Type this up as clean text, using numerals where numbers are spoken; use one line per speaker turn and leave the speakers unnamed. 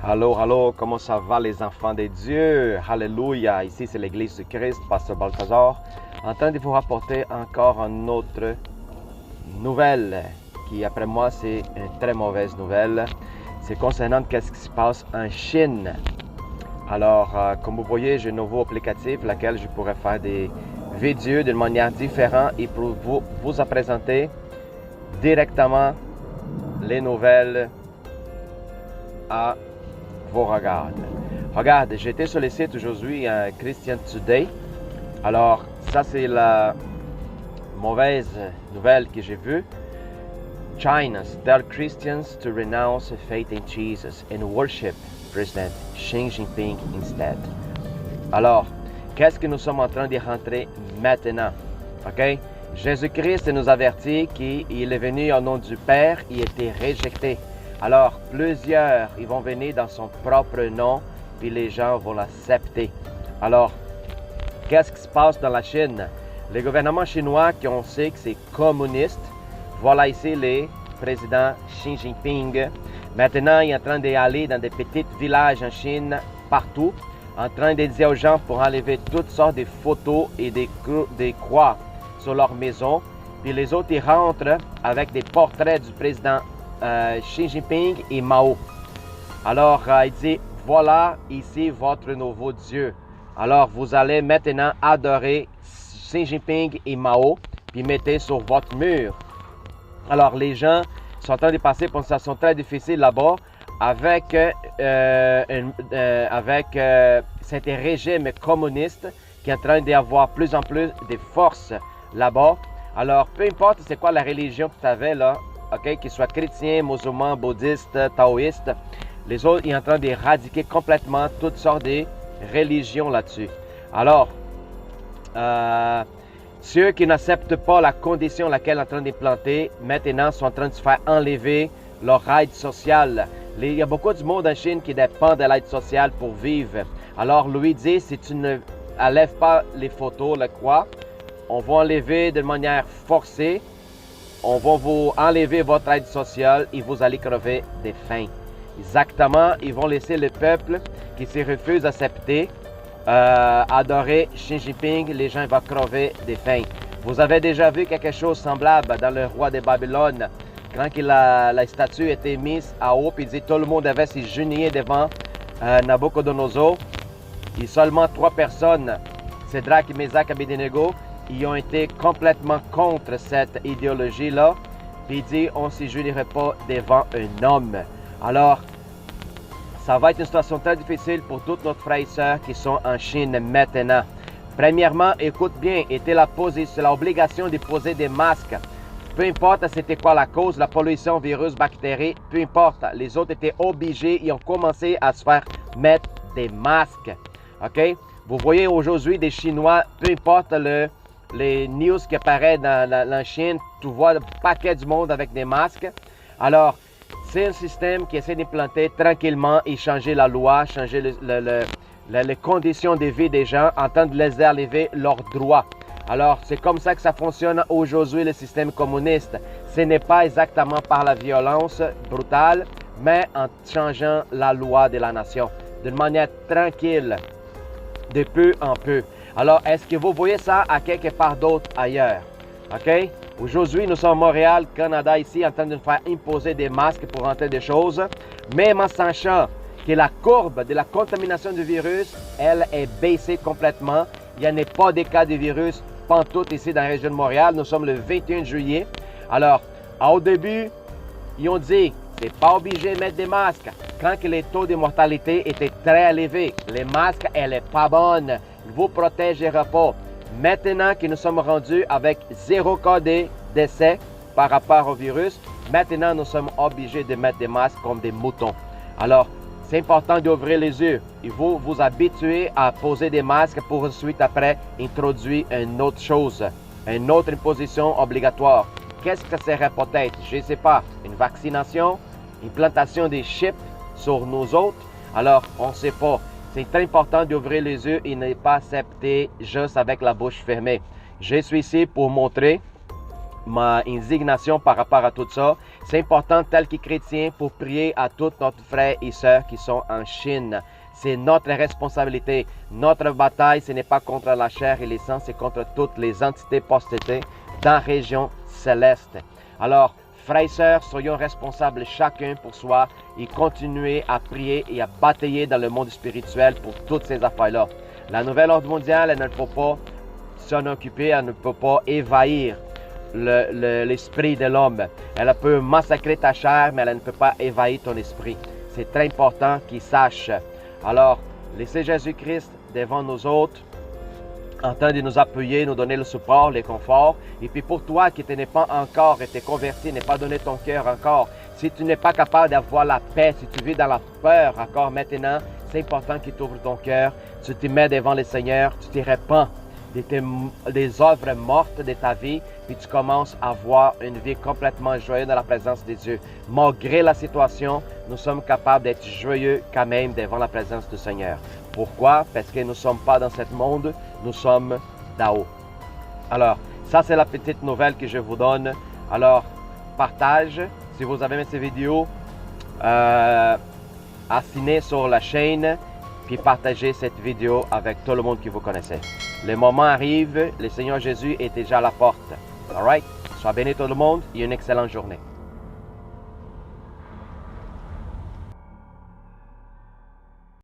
Allô, allô, comment ça va les enfants de Dieu? Alléluia, ici c'est l'Église du Christ, Pasteur Balthazar, en train de vous rapporter encore une autre nouvelle, qui après moi c'est une très mauvaise nouvelle. C'est concernant qu'est-ce qui se passe en Chine. Alors, comme vous voyez, j'ai un nouveau applicatif, laquelle je pourrais faire des vidéos d'une manière différente et pour vous présenter directement les nouvelles à vos regards. Regarde, j'étais sur le site aujourd'hui Christian Today. Alors, ça c'est la mauvaise nouvelle que j'ai vue. China tells Christians to renounce faith in Jesus and worship President Xi Jinping instead. Alors, qu'est-ce que nous sommes en train de rentrer maintenant? OK? Jésus-Christ nous avertit qu'il est venu au nom du Père, il était rejeté. Alors, plusieurs, ils vont venir dans son propre nom, puis les gens vont l'accepter. Alors, qu'est-ce qui se passe dans la Chine? Le gouvernement chinois, qu'on sait que c'est communiste, voilà ici le président Xi Jinping. Maintenant, il est en train d'aller dans des petits villages en Chine, partout, en train de dire aux gens pour enlever toutes sortes de photos et des croix sur leur maison. Puis les autres, ils rentrent avec des portraits du président Xi Jinping et Mao. Alors, il dit, voilà ici votre nouveau Dieu. Alors, vous allez maintenant adorer Xi Jinping et Mao, puis mettez sur votre mur. Alors, les gens sont en train de passer pour une situation très difficile là-bas avec cet régime communiste qui est en train d'avoir plus en plus de force là-bas. Alors, peu importe c'est quoi la religion que tu avais là, OK, qu'ils soient chrétiens, musulmans, bouddhistes, taoïstes, les autres, ils sont en train d'éradiquer complètement toutes sortes de religions là-dessus. Alors, ceux qui n'acceptent pas la condition laquelle est en train d'implanter, maintenant sont en train de se faire enlever leur aide sociale. Il y a beaucoup de monde en Chine qui dépend de l'aide sociale pour vivre. Alors, lui dit, si tu ne enlèves pas les photos, la croix, on va enlever de manière forcée. On va vous enlever votre aide sociale et vous allez crever de faim. Exactement, ils vont laisser le peuple qui se refuse d'accepter, adorer Xi Jinping, les gens vont crever de faim. Vous avez déjà vu quelque chose semblable dans le roi de Babylone, quand la statue était mise à haut, puis il dit tout le monde devait s'agenouiller devant Nabucodonosor. Et seulement 3 personnes, Cédrac, Mésac et Abednego, ils ont été complètement contre cette idéologie-là. Puis il dit, on ne s'agenouillerait pas devant un homme. Alors, ça va être une situation très difficile pour tous nos frères et sœurs qui sont en Chine maintenant. Premièrement, écoute bien, était l'obligation de poser des masques. Peu importe c'était quoi la cause, la pollution, virus, bactéries, peu importe. Les autres étaient obligés, ils ont commencé à se faire mettre des masques. OK? Vous voyez aujourd'hui des Chinois, peu importe les news qui apparaissent dans la Chine, tu vois le paquet du monde avec des masques. Alors, c'est un système qui essaie d'implanter tranquillement et changer la loi, changer les conditions de vie des gens, en train de les enlever leurs droits. Alors, c'est comme ça que ça fonctionne aujourd'hui, le système communiste. Ce n'est pas exactement par la violence brutale, mais en changeant la loi de la nation, d'une manière tranquille, de peu en peu. Alors, est-ce que vous voyez ça à quelque part d'autre ailleurs? OK? Aujourd'hui, nous sommes à Montréal, Canada, ici, en train de nous faire imposer des masques pour rentrer des choses, même en sachant que la courbe de la contamination du virus, elle est baissée complètement. Il n'y en a pas de cas de virus pantoute ici dans la région de Montréal. Nous sommes le 21 juillet. Alors, au début, ils ont dit, c'est pas obligé de mettre des masques. Quand les taux de mortalité étaient très élevés, les masques, elle n'est pas bonne. Ne vous protégera pas. Maintenant que nous sommes rendus avec 0 cas de décès par rapport au virus, maintenant nous sommes obligés de mettre des masques comme des moutons. Alors, c'est important d'ouvrir les yeux. Il faut vous habituer à poser des masques pour ensuite après introduire une autre chose, une autre imposition obligatoire. Qu'est-ce que ça serait peut-être? Je ne sais pas. Une vaccination, une plantation des chips sur nous autres? Alors, on ne sait pas. C'est très important d'ouvrir les yeux et ne pas accepter juste avec la bouche fermée. Je suis ici pour montrer ma indignation par rapport à tout ça. C'est important, tel que chrétien, pour prier à tous nos frères et sœurs qui sont en Chine. C'est notre responsabilité. Notre bataille, ce n'est pas contre la chair et le sang, c'est contre toutes les entités postées dans la région céleste. Alors, frères et sœurs, soyons responsables chacun pour soi et continuez à prier et à batailler dans le monde spirituel pour toutes ces affaires-là. La nouvelle ordre mondiale, elle ne peut pas s'en occuper, elle ne peut pas envahir l'esprit de l'homme. Elle peut massacrer ta chair, mais elle ne peut pas envahir ton esprit. C'est très important qu'ils sachent. Alors, laissez Jésus-Christ devant nous autres, en train de nous appuyer, nous donner le support, le confort. Et puis pour toi qui n'es pas encore été converti, n'es pas donné ton cœur encore, si tu n'es pas capable d'avoir la paix, si tu vis dans la peur encore maintenant, c'est important que tu ouvres ton cœur, tu te mets devant le Seigneur, tu te répands des œuvres mortes de ta vie, puis tu commences à avoir une vie complètement joyeuse dans la présence de Dieu. Malgré la situation, nous sommes capables d'être joyeux quand même devant la présence du Seigneur. Pourquoi? Parce que nous ne sommes pas dans ce monde, nous sommes d'en-haut. Alors, ça c'est la petite nouvelle que je vous donne. Alors, partage. Si vous avez aimé cette vidéo, abonnez sur la chaîne, puis partagez cette vidéo avec tout le monde que vous connaissez. Le moment arrive, le Seigneur Jésus est déjà à la porte. All right? Sois béni tout le monde et une excellente journée.